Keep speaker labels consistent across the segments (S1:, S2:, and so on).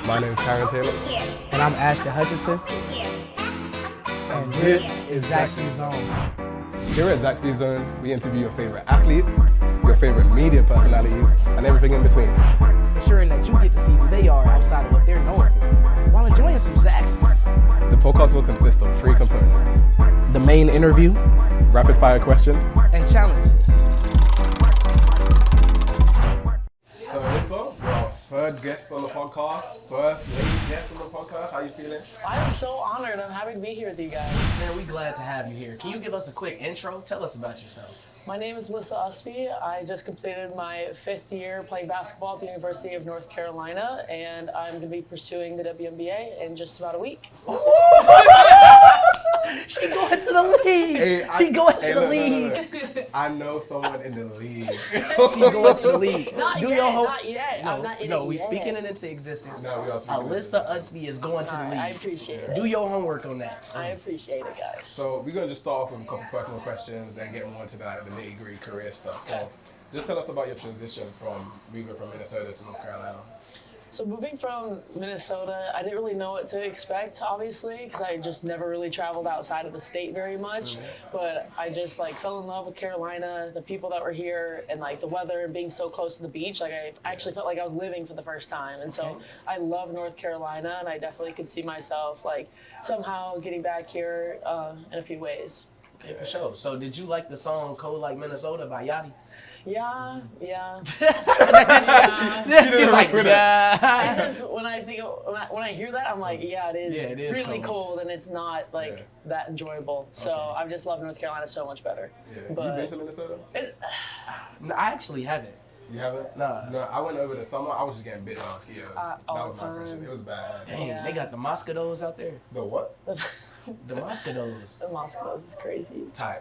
S1: My name is Kyran Taylor.
S2: And I'm Ashton Hutchinson. And this is Zaxbys Zone.
S1: Here at Zaxbys Zone, we interview your favorite athletes, your favorite media personalities, and everything in between.
S2: Ensuring that you get to see who they are outside of what they're known for, while enjoying some Zaxbys.
S1: The podcast will consist of 3 components:
S2: The main interview,
S1: rapid fire questions,
S2: and challenges.
S1: So Alyssa, you're our third guest on the podcast, first lady guest on the podcast. How you feeling?
S3: I'm so honored. I'm happy to be here with you guys.
S2: Man, we're glad to have you here. Can you give us a quick intro? Tell us about yourself.
S3: My name is Alyssa Utsby. I just completed my 5th year playing basketball at the University of North Carolina, and I'm going to be pursuing the WNBA in just about a week.
S2: She going to the league. She going to the league.
S1: No. I know someone in the league.
S2: She going to the league.
S3: Not
S2: Do
S3: yet,
S2: your
S3: not yet.
S2: No,
S3: I'm not in
S2: no,
S3: it
S2: we
S3: yet.
S2: speaking it into existence.
S1: No, we are speaking
S2: Alyssa Utsby is going to the league.
S3: I appreciate it.
S2: Do your homework on that.
S3: I appreciate it, guys.
S1: So we're gonna just start off with a couple personal questions and get more into the nitty-gritty career stuff. So
S3: Okay.
S1: just tell us about your transition from moving from Minnesota to North Carolina.
S3: So moving from Minnesota, I didn't really know what to expect, obviously, because I just never really traveled outside of the state very much. But I just fell in love with Carolina, the people that were here, and the weather and being so close to the beach. I actually felt like I was living for the first time. And so I love North Carolina, and I definitely could see myself somehow getting back here in a few ways.
S2: Okay, for sure. So did you like the song Cold Like Minnesota by Yachty?
S3: Yeah.
S2: She's like, yeah.
S3: I just, when I hear that, I'm like, yeah, it is really cold, and it's not that enjoyable. So I just love North Carolina so much better.
S1: Yeah.
S3: But
S1: You been to Minnesota?
S2: No, I actually haven't.
S1: You haven't?
S2: Nah.
S1: No, I went over the summer. I was just getting bit by mosquitoes.
S3: All
S1: That
S3: the
S1: was my
S3: time.
S1: impression. It was bad.
S2: Dang,
S3: Yeah.
S2: they got the mosquitoes out there.
S1: The what?
S2: The mosquitoes.
S3: The mosquitoes is crazy.
S1: Tight.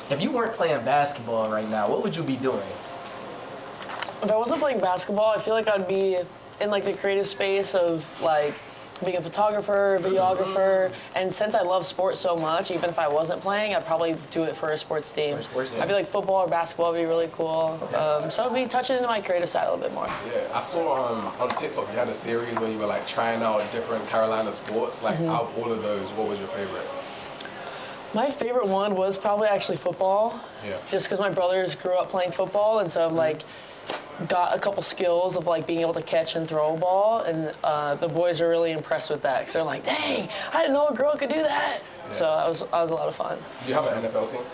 S2: If you weren't playing basketball right now, what would you be doing?
S3: If I wasn't playing basketball, I feel like I'd be in the creative space of being a photographer, videographer, and since I love sports so much, even if I wasn't playing, I'd probably do it for a sports team. I feel like football or basketball would be really cool. So I'd be touching into my creative side a little bit more.
S1: Yeah, I saw on TikTok you had a series where you were trying out different Carolina sports. Out of all of those, what was your favorite?
S3: My favorite one was probably actually football.
S1: Yeah.
S3: Just because my brothers grew up playing football, and so I'm got a couple skills of being able to catch and throw a ball, and the boys are really impressed with that because they're like, dang, I didn't know a girl could do that. Yeah. So I was a lot of fun.
S1: Do you have an NFL team?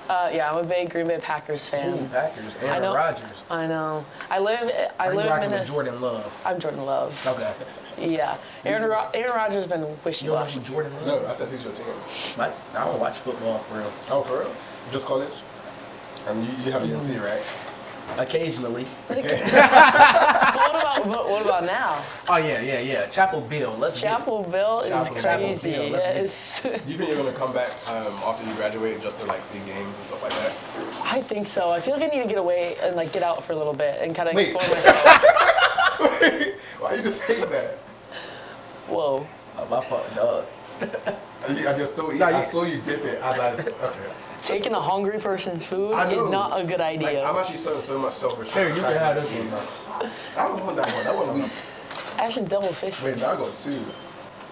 S3: Yeah, I'm a big Green Bay Packers fan.
S2: Ooh, Packers, Aaron Rodgers.
S3: I know. I live in
S2: with Jordan Love?
S3: I'm Jordan Love.
S2: Okay.
S3: Yeah. Aaron Rodgers has been
S2: You don't know
S3: wishy-washy.
S2: who Jordan Love?
S1: No, I said who's your team?
S2: I don't watch football for real.
S1: Oh, for real? Just college? And you have UNC, right?
S2: Occasionally.
S3: What about now?
S2: Oh yeah. Chapel Bill.
S3: Chapel Bill is crazy.
S2: Bill.
S3: Yes.
S1: Do you think you're gonna come back after you graduate just to see games and stuff like that?
S3: I think so. I feel like I need to get away and get out for a little bit and kind of
S1: Wait.
S3: explore myself.
S1: Wait, why you just hate that?
S3: Whoa.
S2: Oh, my fucking dog.
S1: And you're still eating. I saw you dip it as okay.
S3: Taking a hungry person's food
S1: I know.
S3: is not a good idea.
S1: I'm actually showing so much self-respect.
S2: Here, you can have this one.
S1: I don't want that one. That one weak.
S3: Ashton double fisted.
S1: Wait, now I got 2.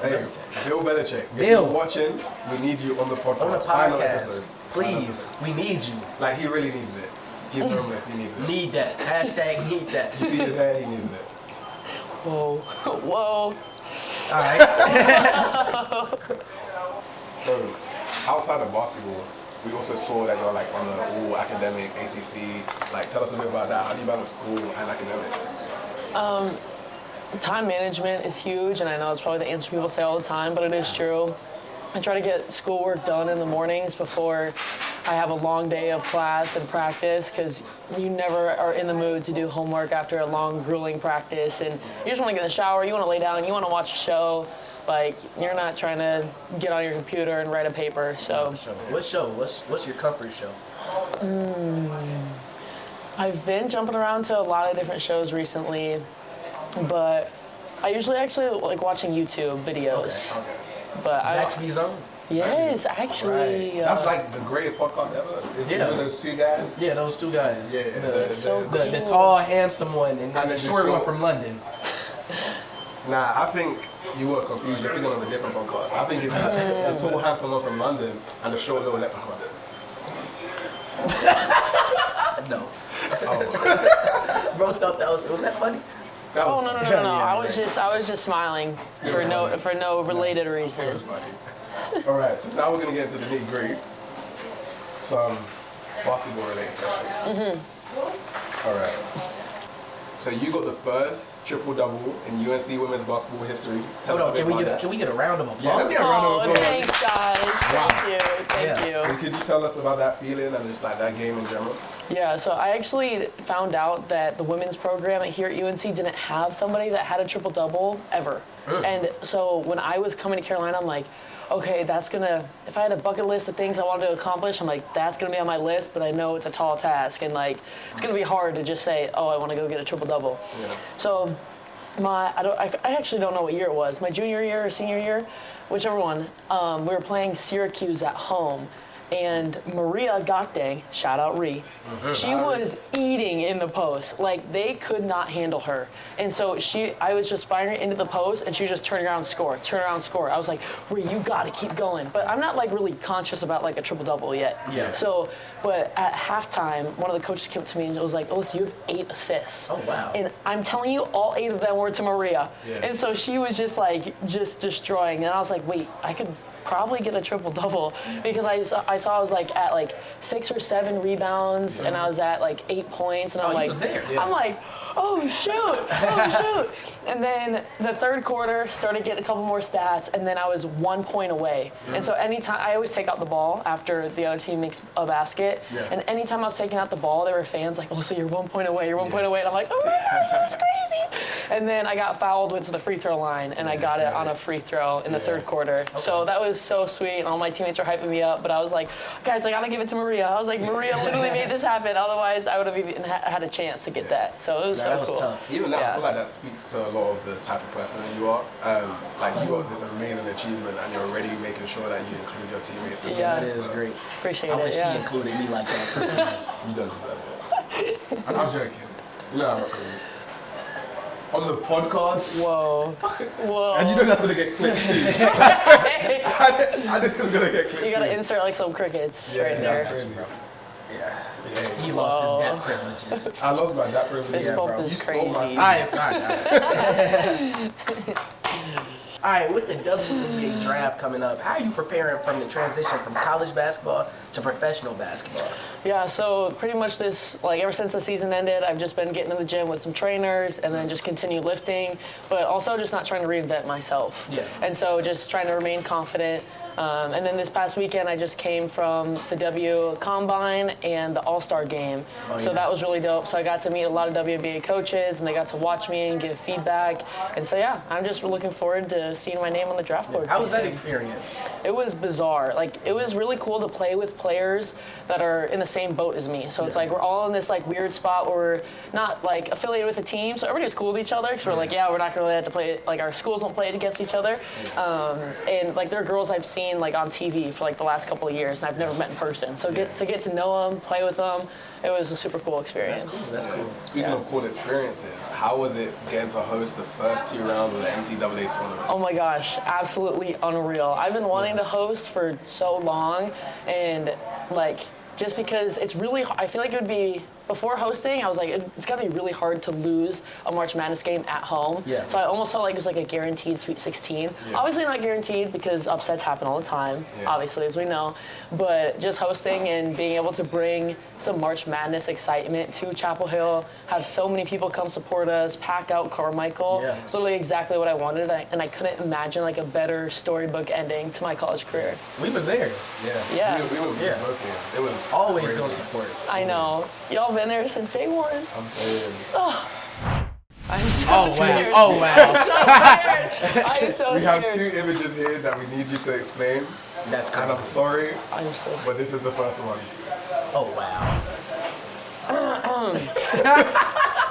S1: Hey, Bill Belichick. If
S2: Bill.
S1: you're watching, we need you on the podcast.
S2: On the
S1: Final
S2: podcast.
S1: episode.
S2: Please, we need you.
S1: He really needs it. He's homeless. He needs it.
S2: Need that. Hashtag need that.
S1: You see his hair, he needs it.
S3: Whoa.
S2: All right.
S1: So, outside of basketball, we also saw that you're on the all academic ACC. Tell us a bit about that. How do you balance school and academics?
S3: Time management is huge, and I know it's probably the answer people say all the time, but it is true. I try to get schoolwork done in the mornings before I have a long day of class and practice, because you never are in the mood to do homework after a long, grueling practice, and you just want to get in the shower, you want to lay down, you want to watch a show. You're not trying to get on your computer and write a paper, so.
S2: What show? What's your comfort show?
S3: I've been jumping around to a lot of different shows recently, but I usually actually like watching YouTube videos.
S1: Okay.
S3: But
S2: Zaxbys Zone?
S3: Yes, actually.
S1: That's like the greatest podcast ever. It's those two guys.
S4: Yeah, those two guys.
S1: Yeah,
S4: The tall, handsome one and the short one from London.
S1: Nah, I think you were confused. You're thinking of a different podcast. I think it's the tall, handsome one from London and the short little leprechaun.
S4: No.
S1: Oh.
S4: Bro thought that was that funny?
S3: Oh no! I was just smiling for no related reason.
S1: All right, so now we're gonna get into the nitty-gritty. Some basketball-related questions. All right. So you got the first triple-double in UNC women's basketball history.
S4: Hold on, can we get a round of applause?
S1: Yeah, let's get a round of applause.
S3: Thanks, guys. Thank you.
S1: So could you tell us about that feeling and just like that game in general?
S3: Yeah, so I actually found out that the women's program here at UNC didn't have somebody that had a triple-double ever. And so when I was coming to Carolina, I'm like, okay, if I had a bucket list of things I wanted to accomplish, I'm like, that's gonna be on my list, but I know it's a tall task, and like, it's gonna be hard to just say, oh, I wanna go get a triple-double. Yeah. So I actually don't know what year it was, my junior year or senior year, whichever one, we were playing Syracuse at home, and Maria Gackstetter, shout out Ree, she was eating in the post. Like, they could not handle her. And so I was just firing into the post, and she was just turn around, score. I was like, Ree, you gotta keep going. But I'm not like really conscious about like a triple-double yet.
S4: Yeah.
S3: So, but at halftime, one of the coaches came up to me and was like, Alyssa, you have 8 assists.
S4: Oh, wow.
S3: And I'm telling you, all 8 of them were to Maria. Yeah. And so she was just like, just destroying. And I was like, wait, I could probably get a triple-double, because I saw I was like at like 6 or 7 rebounds, and I was at like 8 points, and I'm like, I'm like, oh shoot. And then the third quarter started getting a couple more stats, and then I was 1 point away. And so anytime, I always take out the ball after the other team makes a basket, and anytime I was taking out the ball, there were fans like, oh, so you're 1 point away, and I'm like, oh my gosh, that's crazy. And then I got fouled, went to the free throw line, and I got it on a free throw in the third quarter. Okay. So that was so sweet, and all my teammates were hyping me up, but I was like, guys, I gotta give it to Maria. I was like, Maria literally made this happen, otherwise I would have even had a chance to get that. So it was so cool.
S4: Tough.
S1: Even now, I feel like that speaks to a lot of the type of person that you are. Like, you got this amazing achievement, and you're already making sure that you include your teammates.
S4: That is great.
S3: Appreciate
S4: I
S3: it.
S4: wish she included me like that.
S1: You don't deserve it. I'm joking. You know I'm rocking. On the podcast.
S3: Whoa.
S1: And you know that's gonna get clipped too. And this is gonna get clipped.
S3: You gotta
S1: too.
S3: insert like some crickets right there.
S1: That's crazy.
S4: Yeah. He lost his dad privileges.
S1: I lost my dad privileges.
S3: This bump
S1: bro.
S3: is
S1: You stole my.
S3: crazy.
S4: All right, with the WNBA draft coming up, how are you preparing from the transition from college basketball to professional basketball?
S3: Yeah, so pretty much ever since the season ended, I've just been getting in the gym with some trainers and then just continue lifting, but also just not trying to reinvent myself.
S4: Yeah.
S3: And so just trying to remain confident. And then this past weekend, I just came from the W Combine and the All-Star Game. So that was really dope. So I got to meet a lot of WNBA coaches, and they got to watch me and give feedback. And so, yeah, I'm just looking forward to seeing my name on the draft board.
S4: How was that experience?
S3: It was bizarre. Like, it was really cool to play with players that are in the same boat as me. So it's like we're all in this like weird spot where we're not like affiliated with a team. So everybody was cool with each other, because we're like, we're not gonna really have to play, like our schools won't play it against each other. And like there are girls I've seen like on TV for like the last couple of years, and I've never met in person. So get to know them, play with them. It was a super cool experience.
S4: That's cool.
S1: Speaking of cool experiences, how was it getting to host the first 2 rounds of the NCAA tournament?
S3: Oh my gosh, absolutely unreal. I've been wanting to host for so long, and like, just because it's really, I feel like it would be, before hosting, I was like, it's got to be really hard to lose a March Madness game at home. Yeah. So I almost felt like it was like a guaranteed Sweet 16. Yeah. Obviously not guaranteed, because upsets happen all the time, obviously, as we know. But just hosting and being able to bring some March Madness excitement to Chapel Hill, have so many people come support us, pack out Carmichael. Yeah. It's literally exactly what I wanted, and I couldn't imagine like a better storybook ending to my college career.
S4: We was there.
S3: Yeah.
S1: We were both games. It was
S4: always going to support.
S3: I know. Y'all been there since day one.
S1: I'm saying.
S3: Oh. I'm so scared.
S4: Oh, wow.
S3: I'm so scared. I'm so
S1: we
S3: scared.
S1: have 2 images here that we need you to explain.
S4: That's crazy.
S1: And I'm sorry,
S3: I'm so
S1: but this is the first one.
S4: Oh, wow.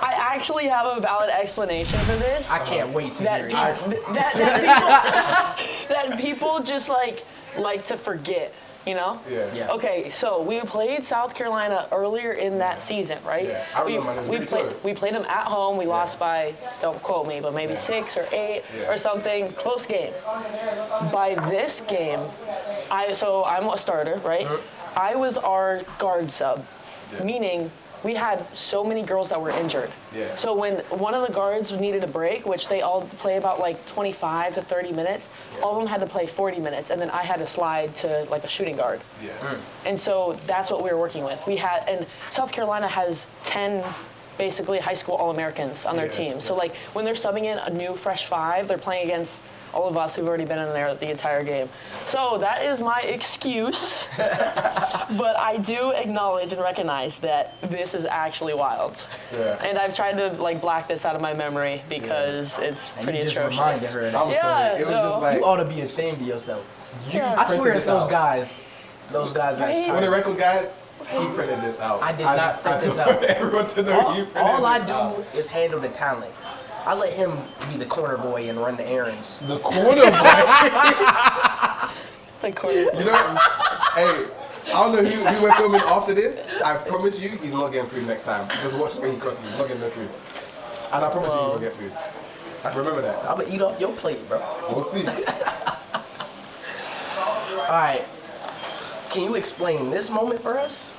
S3: I actually have a valid explanation for this.
S4: I can't wait to hear it.
S3: That people just like like to forget, you know?
S1: Yeah.
S3: Okay, so we played South Carolina earlier in that season, right?
S1: Yeah, I remember.
S3: We played them at home. We lost by, don't quote me, but maybe 6 or 8 or something. Close game. By this game, I'm a starter, right? I was our guard sub, meaning we had so many girls that were injured.
S1: Yeah.
S3: So when one of the guards needed a break, which they all play about like 25 to 30 minutes, all of them had to play 40 minutes, and then I had to slide to like a shooting guard.
S1: Yeah.
S3: And so that's what we were working with. And South Carolina has 10 basically high school All-Americans on their team. So like when they're subbing in a new fresh 5, they're playing against all of us who've already been in there the entire game. So that is my excuse. But I do acknowledge and recognize that this is actually wild.
S1: Yeah.
S3: And I've tried to like black this out of my memory because it's pretty
S4: you just
S3: atrocious.
S4: reminded her of that.
S1: I'm sorry. It was just like
S4: You ought to be ashamed of yourself.
S3: Yeah.
S4: I swear
S1: printed
S4: it's
S1: this
S4: those
S1: out.
S4: guys. Those guys
S3: Right?
S1: For the record, guys, he printed this out.
S4: I did not print this out.
S1: want everyone to know you printed
S4: All I
S1: this out.
S4: do is handle the talent. I let him be the corner boy and run the errands.
S1: The corner boy.
S3: Like, corner.
S1: You know, hey, I don't know who we're filming after this. I promise you, he's not getting food next time. Just watch when he cuts me. He's not getting no food. And I promise you, he will get food. Remember that.
S4: I'm gonna eat off your plate, bro.
S1: We'll see.
S4: All right. Can you explain this moment for us?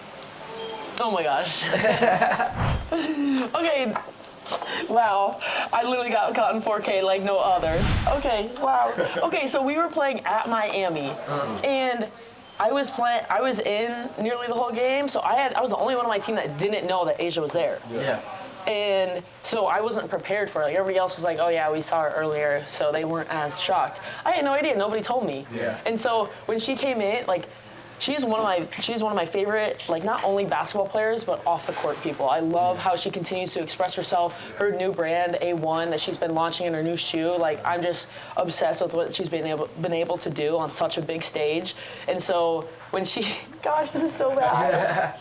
S3: Oh my gosh. Okay. Wow. I literally got caught in 4K like no other. Okay, wow. Okay, so we were playing at Miami, and I was in nearly the whole game, so I was the only one on my team that didn't know that Asia was there.
S4: Yeah.
S3: And so I wasn't prepared for it. Like everybody else was like, oh yeah, we saw her earlier, so they weren't as shocked. I had no idea. Nobody told me.
S1: Yeah.
S3: And so when she came in, like, she's one of my favorite, like, not only basketball players, but off the court people. I love how she continues to express herself. Her new brand, A1, that she's been launching in her new shoe. Like, I'm just obsessed with what she's been able to do on such a big stage. And so when she, gosh, this is so bad.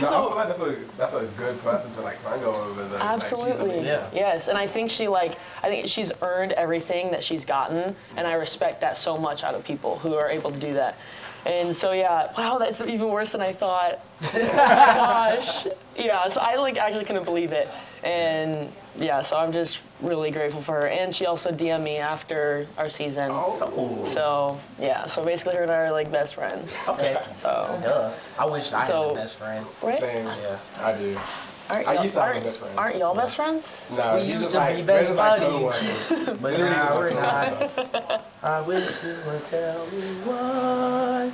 S1: No, I feel like that's a good person to like go over the.
S3: Absolutely.
S1: Like,
S4: Yeah.
S3: Yes, and I think she's earned everything that she's gotten, and I respect that so much out of people who are able to do that. And so yeah, wow, that's even worse than I thought. Gosh. Yeah, so I actually couldn't believe it. And yeah, so I'm just really grateful for her. And she also DM'd me after our season.
S4: Oh.
S3: So yeah, so basically her and I are like best friends.
S4: Okay.
S3: So
S4: Duh. I wish I had a best friend.
S3: right?
S1: Same.
S4: Yeah.
S1: I do.
S3: Aren't
S1: I
S3: y'all-
S1: used to have a
S3: aren't-
S1: best friend.
S3: Aren't y'all best friends?
S1: No,
S4: We
S1: he's
S4: used
S1: just
S4: to
S1: like,
S4: be
S1: we're
S4: best
S1: just like
S4: buddies.
S1: co-workers.
S4: But
S1: Literally
S4: now
S1: just
S4: we're
S1: like
S4: not. I wish you would tell me what.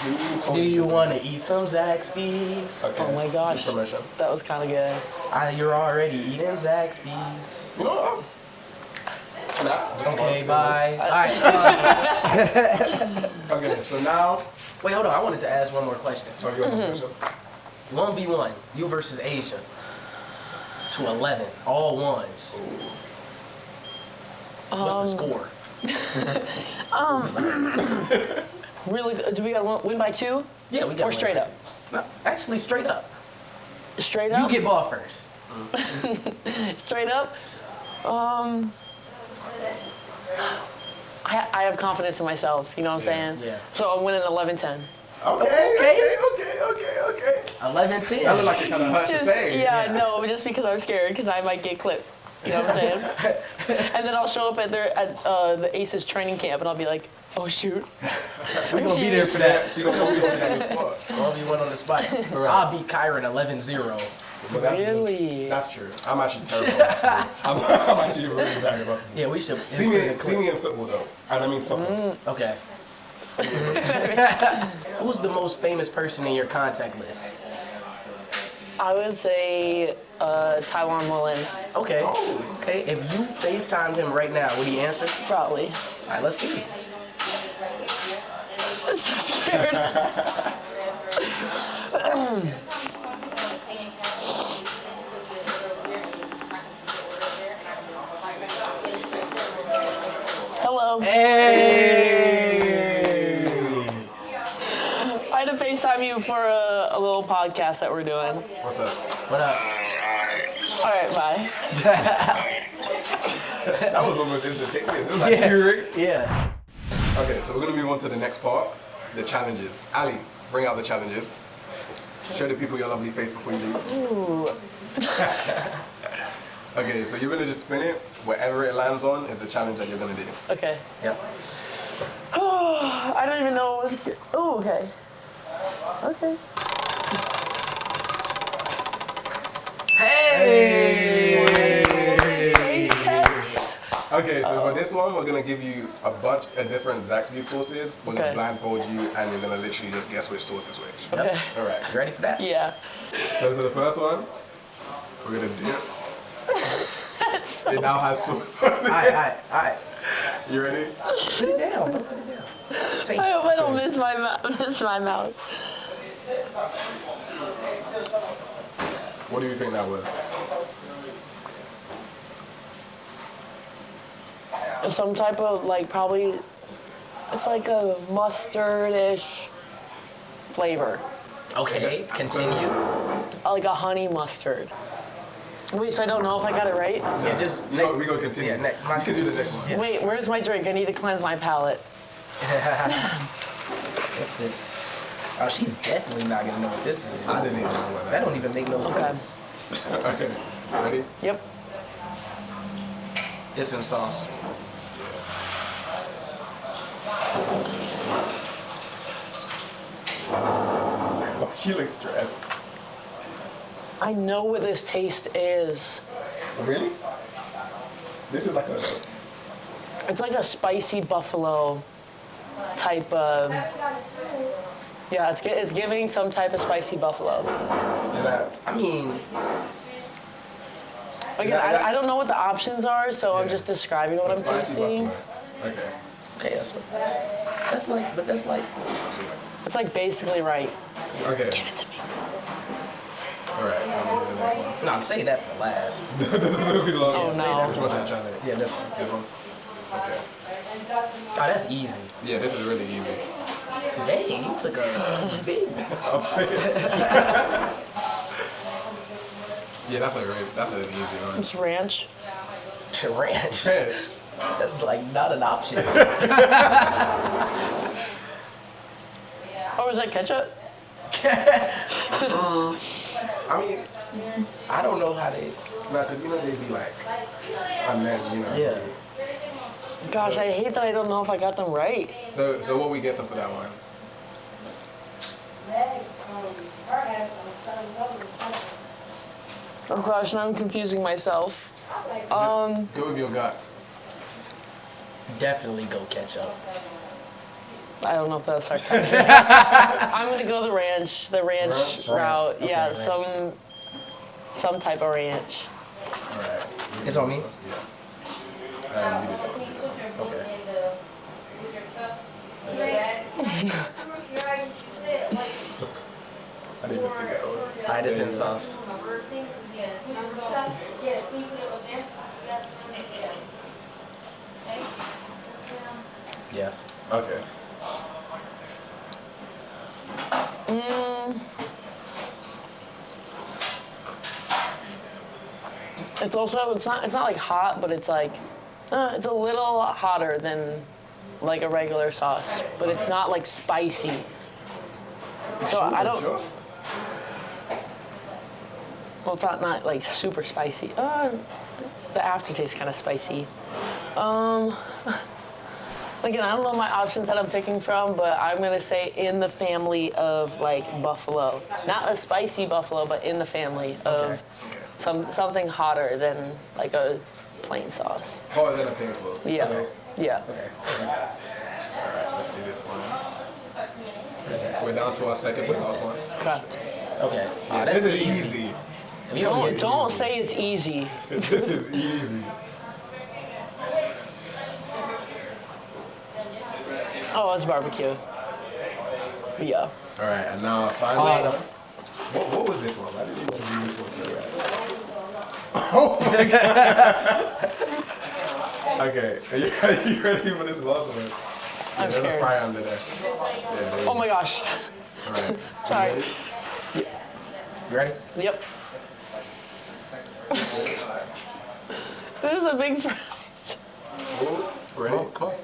S1: co-workers.
S4: Do you want to eat some Zaxbys?
S1: Okay.
S3: Oh my gosh.
S1: Good permission.
S3: That was kind of good.
S4: You're already eating Zaxbys.
S1: You know what? Snap. Just
S4: Okay,
S1: one
S4: bye. All right.
S1: second. Okay, so now.
S4: Wait, hold on. I wanted to ask one more question.
S1: Oh, you want to
S4: 1v1, you versus Asia. To 11, all ones. What's the score?
S3: Really good. Do we got to win by 2?
S4: Yeah, we got.
S3: Or straight up?
S4: No, actually, straight up.
S3: Straight up?
S4: You get ball first.
S3: Straight up? I have confidence in myself, you know what I'm saying?
S4: yeah.
S3: So I'm winning 11-10.
S1: Okay.
S4: 11-10.
S1: That look like it kind of hurt to
S3: Just,
S1: say.
S3: no, just because I'm scared, because I might get clipped. You know what I'm saying? And then I'll show up at the Aces training camp, and I'll be like, oh shoot.
S4: We're going to be there for that.
S1: She's going to be on the spot.
S4: 1v1 on the spot. I'll beat Kyran 11-0.
S1: But that's
S3: Really?
S1: That's true. I'm actually terrible at basketball. I'm actually really bad at basketball.
S4: Yeah, we should
S1: See me in football though, and I mean soccer.
S4: Okay. Who's the most famous person in your contact list?
S3: I would say Taiwan Mullen,
S4: Okay. Okay. If you FaceTimed him right now, would he answer?
S3: probably.
S4: All right, let's see.
S3: I'm so scared. Hello.
S4: Hey!
S3: I had to FaceTime you for a little podcast that we're doing.
S1: What's up?
S4: What up?
S3: All right, bye.
S1: That was almost instantaneous. It was like 2 rings.
S4: Yeah.
S1: Okay, so we're gonna move on to the next part, the challenges. Ali, bring out the challenges. Show the people your lovely face before you leave.
S3: Ooh.
S1: Okay, so you're gonna just spin it. Wherever it lands on is the challenge that you're gonna do.
S3: Okay.
S4: Yep.
S3: Oh, I don't even know what. Oh, okay. Okay.
S4: Hey!
S3: Taste test.
S1: Okay, so for this one, we're gonna give you a bunch of different Zaxbys sauces. We're gonna
S3: Okay.
S1: blindfold you, and you're gonna literally just guess which sauce is which.
S3: Okay.
S1: All right.
S4: You ready for that?
S3: Yeah.
S1: So for the first one, we're gonna dip. It now has sauce on it.
S4: Alright.
S1: You ready?
S4: Put it down, bro. Put it down. Taste.
S3: I hope I don't miss my mouth.
S1: What do you think that was?
S3: Some type of like probably. It's like a mustard-ish flavor,
S4: Okay, continue.
S3: like a honey mustard. Wait, so I don't know if I got it right?
S4: Yeah, just
S1: We gonna continue.
S4: Yeah,
S1: you can do the next one.
S4: Yeah.
S3: Wait, where's my drink? I need to cleanse my palate.
S4: What's this? Oh, she's definitely not gonna know what this is.
S1: I didn't even know what
S4: That don't even make no
S3: Okay.
S4: sense.
S1: Okay, ready?
S3: Yep.
S4: It's in sauce.
S1: Oh, she looks stressed.
S3: I know what this taste is.
S1: Really? This is like a.
S3: It's like a spicy buffalo type of. Yeah, it's giving some type of spicy buffalo.
S1: I
S4: mean,
S3: Again, I don't know what the options are, so I'm just describing what I'm tasting.
S1: Okay.
S4: okay, that's like,
S3: It's like basically right.
S1: Okay.
S3: Give it to me.
S1: All right. I'm gonna do the next one.
S4: no, I'm saying that for last.
S1: This is gonna be the last
S3: Oh,
S1: one.
S3: no.
S1: Which one should I try next?
S4: Yeah, this one.
S1: This one. Okay.
S4: Oh, that's easy.
S1: Yeah, this is really easy.
S4: Dang, you took a big.
S1: I'm saying. Yeah, that's an easy one.
S3: It's ranch.
S4: ranch.
S1: Hey,
S4: That's like not an option.
S3: Oh, is that ketchup?
S1: I mean,
S4: I don't know how they.
S1: nah, cause you know they'd be like, and then you know.
S4: Yeah.
S3: Gosh, I hate that I don't know if I got them right.
S1: So what we guessing for that one?
S3: Oh gosh, now I'm confusing myself.
S1: Go with your gut.
S4: Definitely go ketchup.
S3: I don't know if that was sarcastic. I'm gonna go the ranch
S1: Ranch?
S3: route.
S4: Okay,
S3: Yeah,
S4: ranch.
S3: some type of ranch.
S1: All right.
S4: It's on me?
S1: Yeah. You did that one. Okay. I didn't even see that one.
S4: Alright, it's in sauce. Yeah.
S1: Okay.
S3: It's not like hot, but it's like it's a little hotter than like a regular sauce, but it's not like spicy. So I don't.
S1: Sure.
S3: Well, it's not like super spicy. The aftertaste kind of spicy. Again, I don't know my options that I'm picking from, but I'm gonna say in the family of like buffalo. Not a spicy buffalo, but in the family of something hotter than like a plain sauce.
S1: Harder than a plain sauce.
S3: Yeah.
S1: Okay.
S3: Yeah.
S1: All right. Let's do this one. We're down to our second to last one.
S3: Okay.
S4: Okay.
S1: Yeah, this is easy.
S4: If you don't
S3: Don't say it's easy.
S1: This is easy.
S3: Oh, it's barbecue. Yeah.
S1: All right, and now finally.
S3: Wait.
S1: What was this one? Why did you want to do this one so bad? Oh my god. Okay, are you ready for this last one?
S3: I'm
S1: There's a
S3: scared.
S1: fry under there. Yeah,
S3: Oh my gosh.
S1: All right.
S3: Sorry.
S4: You ready?
S3: Yep. This is a big fry.
S1: Ready?
S4: Come on.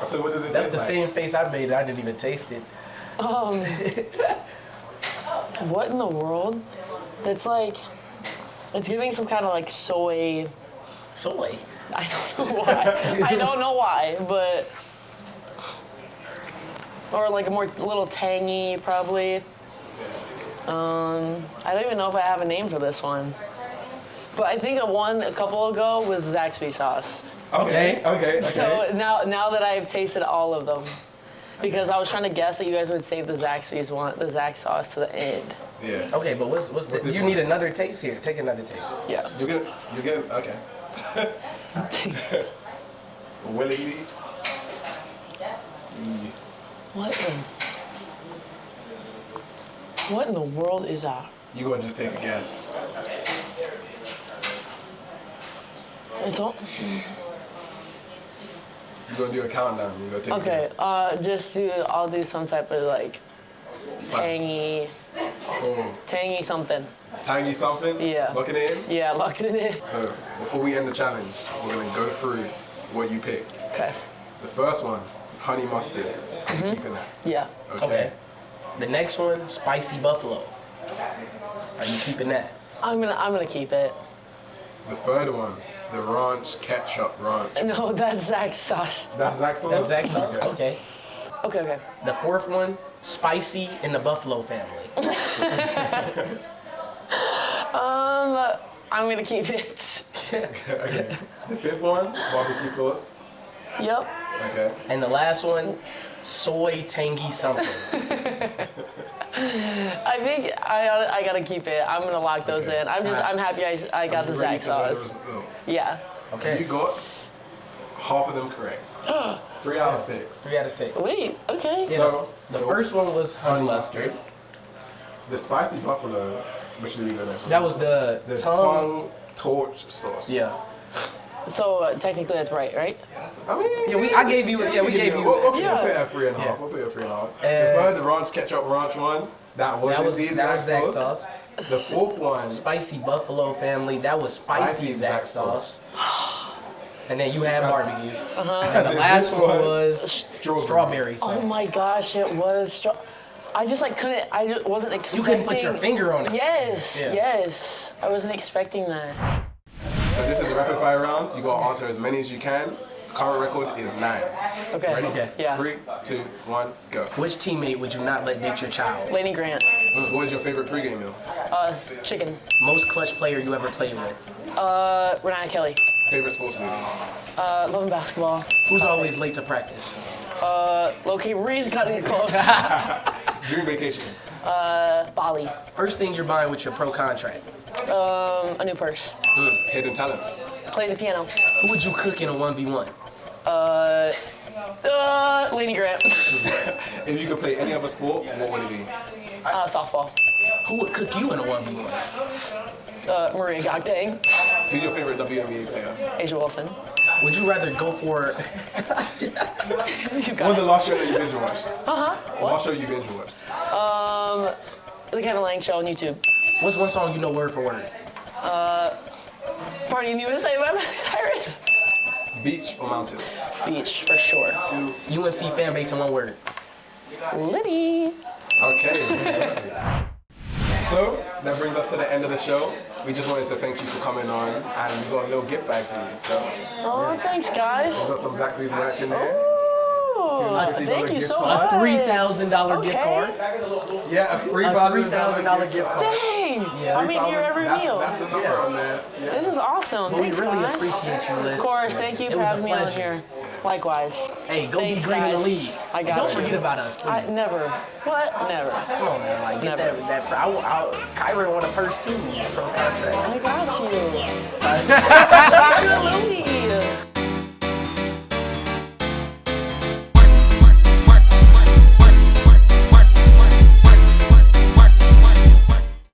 S1: So what does it
S4: That's
S1: taste
S4: the
S1: like?
S4: same face I made. I didn't even taste it.
S3: What in the world? It's like, it's giving some kind of like soy.
S4: Soy.
S3: I don't know why. I don't know why, but. Or like a little tangy, probably. I don't even know if I have a name for this one. But I think a couple ago was Zaxby sauce.
S1: Okay.
S3: So now that I've tasted all of them, because I was trying to guess that you guys would save the Zaxby's one, the Zax sauce to the end.
S1: Yeah.
S4: Okay, but what's the,
S1: this
S4: you
S1: one?
S4: need another taste here. Take another taste.
S3: Yeah.
S1: You're getting, okay. Willingly.
S3: What in the world is that?
S1: You gonna just take a guess.
S3: It's all,
S1: You're gonna do a countdown. You're gonna take a
S3: okay.
S1: guess.
S3: I'll do some type of like tangy something.
S1: Tangy something?
S3: Yeah.
S1: Lock it in?
S3: Yeah, lock it in.
S1: So, before we end the challenge, we're gonna go through what you picked.
S3: Okay.
S1: The first one, honey mustard. I'm keeping that.
S3: Yeah.
S4: Okay. The next one, spicy buffalo. Are you keeping that?
S3: I'm gonna keep it.
S1: The third one, the ranch ketchup ranch.
S3: No, that's Zax sauce.
S1: That's Zax sauce?
S4: That's Zax sauce? Okay.
S3: Okay.
S4: The fourth one, spicy in the buffalo family.
S3: I'm gonna keep it.
S1: Okay. The fifth one, barbecue sauce.
S3: Yep.
S1: Okay.
S4: And the last one, soy tangy something.
S3: I think I gotta keep it. I'm gonna lock those in. I'm happy I got the
S1: Ready
S3: Zax
S1: to know the
S3: sauce.
S1: results.
S3: Yeah.
S4: Okay.
S1: You got half of them correct. 3 out of 6.
S4: 3 out of 6.
S3: Wait. Okay.
S1: So,
S4: The first one was honey mustard.
S1: The spicy buffalo, which do you go next one?
S4: That was the
S1: tongue torch sauce.
S4: Yeah.
S3: So technically that's right?
S1: I mean,
S4: Yeah, I gave you. Yeah, we gave you.
S1: We'll put it
S3: Yeah.
S1: at 3.5.
S4: Yeah.
S1: We'll put it at 3.5. The third, the ranch ketchup ranch one, that was indeed
S4: that was
S1: Zax
S4: Zax
S1: sauce.
S4: sauce.
S1: The fourth one,
S4: Spicy buffalo family. That was spicy Zax sauce. And then you had barbecue. And the last
S1: This
S4: one was
S1: strawberry.
S4: sauce.
S3: Oh my gosh, it was. I just like couldn't. I just wasn't
S4: You
S3: expecting.
S4: couldn't put your finger on it.
S3: Yes.
S4: Yeah.
S3: Yes. I wasn't expecting that.
S1: So this is a rapid fire round. You gotta answer as many as you can. Current record is 9.
S3: Okay.
S1: Ready?
S4: Okay.
S3: Yeah.
S1: 3, 2, 1, go.
S4: Which teammate would you not let date your child?
S3: Laney Grant.
S1: What is your favorite pregame meal?
S3: Chicken.
S4: Most clutch player you ever played with?
S3: Renata Kelly.
S1: Favorite sports movie?
S3: Loving basketball.
S4: Who's always late to practice?
S3: Low-key Reed's cutting it close.
S1: Dream vacation?
S3: Bali.
S4: First thing you're buying with your pro contract?
S3: A new purse.
S1: Hidden talent?
S3: Play the piano.
S4: Who would you cook in a 1v1?
S3: Laney Grant.
S1: If you could play any other sport, what would it be?
S3: Softball.
S4: Who would cook you in a 1v1?
S3: Maria Gagdang.
S1: Who's your favorite WNBA player?
S3: Asia Wilson.
S4: Would you rather go for
S3: You
S1: What
S3: got
S1: was the
S3: it.
S1: last show that you binge watched?
S3: What?
S1: Last show you binge watched?
S3: The Kevin Lang Show on YouTube.
S4: what's one song you know word for word?
S3: Party in the USA by Miley Cyrus.
S1: Beach or mountains?
S3: Beach, for sure.
S4: UNC fan base in one word.
S3: Liddy.
S1: Okay. So that brings us to the end of the show. We just wanted to thank you for coming on, and we got a little gift bag for you. So
S3: Oh, thanks, guys.
S1: we got some Zaxby's merch in there.
S3: Oh,
S1: $250
S3: thank you
S1: gift
S3: so
S1: card.
S3: much.
S4: $3,000 gift
S3: Okay.
S4: card.
S1: Yeah, a
S4: $3,000 gift card.
S3: Dang.
S4: Yeah,
S3: I'm in here every meal.
S1: That's the number on there. Yeah.
S3: This is awesome.
S4: But we
S3: Thanks,
S4: really
S3: guys.
S4: appreciate you, Liz.
S3: Of course. Thank you
S4: It
S3: for
S4: was a
S3: having me on
S4: pleasure.
S3: here. Likewise.
S4: Hey, go
S3: Thanks,
S4: be great in the
S3: guys.
S4: league.
S3: I got
S4: Don't
S3: you.
S4: forget about us, please.
S3: I never. What? Never.
S4: Come on, man. Like, get
S3: Never.
S4: that. Kyran want a purse too. Pro contract.
S3: I got you.